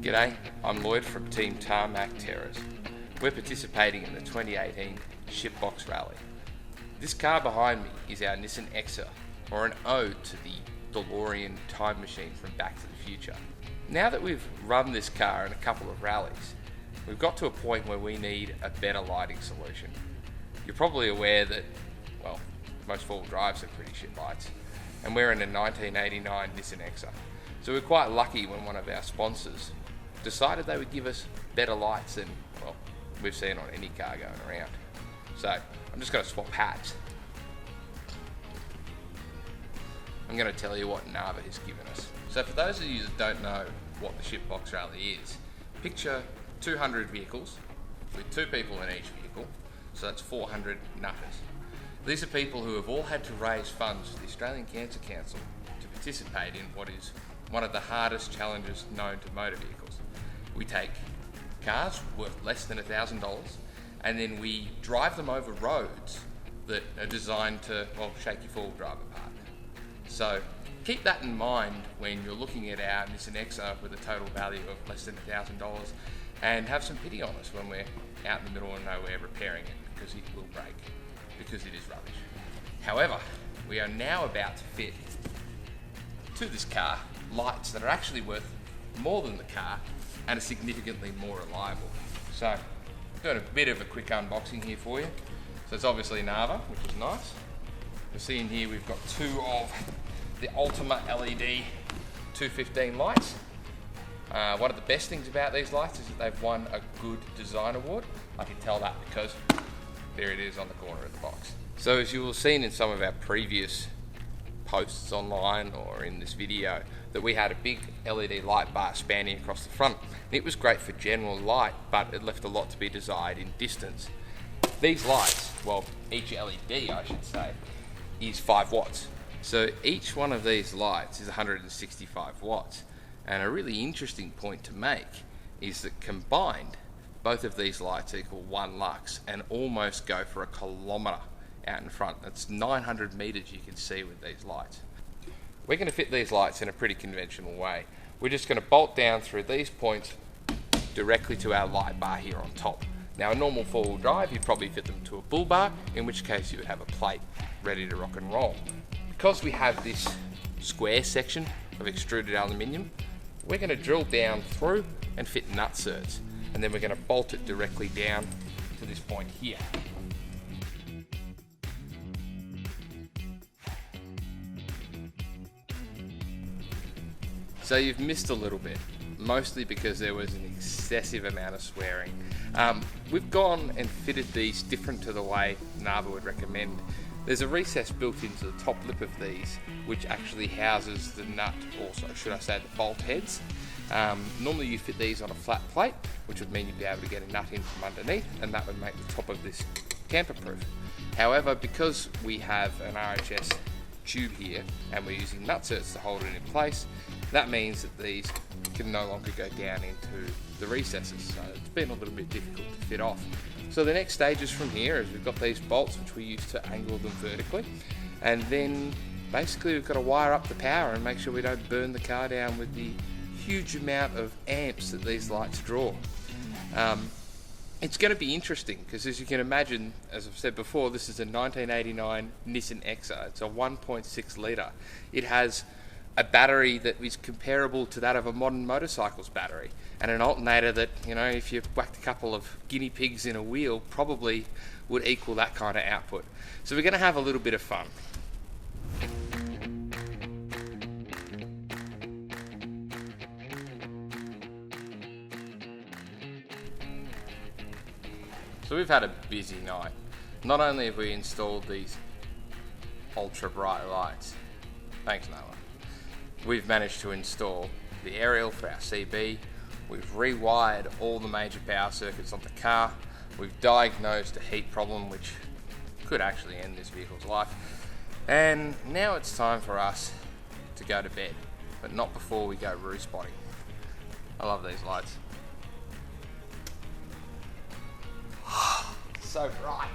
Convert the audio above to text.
G'day, I'm Lloyd from Team Tarmac Terrors. We're participating in the 2018 Shitbox Rally. This car behind me is our Nissan Exa, or an ode to the Delorean time machine from Back to the Future. Now that we've run this car in a couple of rallies, we've got to a point where we need a better lighting solution. You're probably aware that, well, most four-wheel drives have pretty shit lights, and we're in a 1989 Nissan Exa. So we're quite lucky when one of our sponsors decided they would give us better lights than, well, we've seen on any car going around. So I'm just going to swap hats. I'm going to tell you what NARVA has given us. So for those of you that don't know what the Shitbox Rally is, picture 200 vehicles with 2 people in each vehicle, so that's 400 nutters. These are people who have all had to raise funds for the Australian Cancer Council to participate in what is one of the hardest challenges known to motor vehicles. We take cars worth less than $1,000 and then we drive them over roads that are designed to, well, shake your four-wheel drive apart. So keep that in mind when you're looking at our Nissan Exa with a total value of less than $1,000, and have some pity on us when we're out in the middle of nowhere repairing it, because it will break, because it is rubbish. However, we are now about to fit to this car lights that are actually worth more than the car and are significantly more reliable. So I've got a bit of a quick unboxing here for you. So it's obviously NARVA, which is nice. You'll see in here we've got 2 of the Ultima L.E.D 215 lights. One of the best things about these lights is that they've won a good design award. I can tell that because there it is on the corner of the box. So as you will have seen in some of our previous posts online or in this video, that we had a big LED light bar spanning across the front. It was great for general light, but it left a lot to be desired in distance. These lights, well, each LED I should say, is 5 watts. So each one of these lights is 165 watts. And a really interesting point to make is that combined, both of these lights equal 1 lux and almost go for a kilometre out in front. That's 900 metres you can see with these lights. We're going to fit these lights in a pretty conventional way. We're just going to bolt down through these points directly to our light bar here on top. Now a normal 4-wheel drive, you'd probably fit them to a bull bar, in which case you would have a plate ready to rock and roll. Because we have this square section of extruded aluminium, we're going to drill down through and fit nut certs, and then we're going to bolt it directly down to this point here. So you've missed a little bit, mostly because there was an excessive amount of swearing. We've gone and fitted these different to the way NARVA would recommend. There's a recess built into the top lip of these, which actually houses the nut, or should I say the bolt heads. Normally you fit these on a flat plate, which would mean you'd be able to get a nut in from underneath, and that would make the top of this tamper-proof. However, because we have an RHS tube here and we're using nut certs to hold it in place, that means that these can no longer go down into the recesses, so it's been a little bit difficult to fit off. So the next stages from here is we've got these bolts which we use to angle them vertically, and then basically we've got to wire up the power and make sure we don't burn the car down with the huge amount of amps that these lights draw. It's going to be interesting because, as you can imagine, as I've said before, this is a 1989 Nissan Exa. It's a 1.6 litre. It has a battery that is comparable to that of a modern motorcycle's battery, and an alternator that, you know, if you whacked a couple of guinea pigs in a wheel, probably would equal that kind of output. So we're going to have a little bit of fun. So we've had a busy night. Not only have we installed these ultra bright lights, thanks Noah, we've managed to install the aerial for our CB, we've rewired all the major power circuits on the car, we've diagnosed a heat problem which could actually end this vehicle's life, and now it's time for us to go to bed, but not before we go roo spotting. I love these lights. So bright.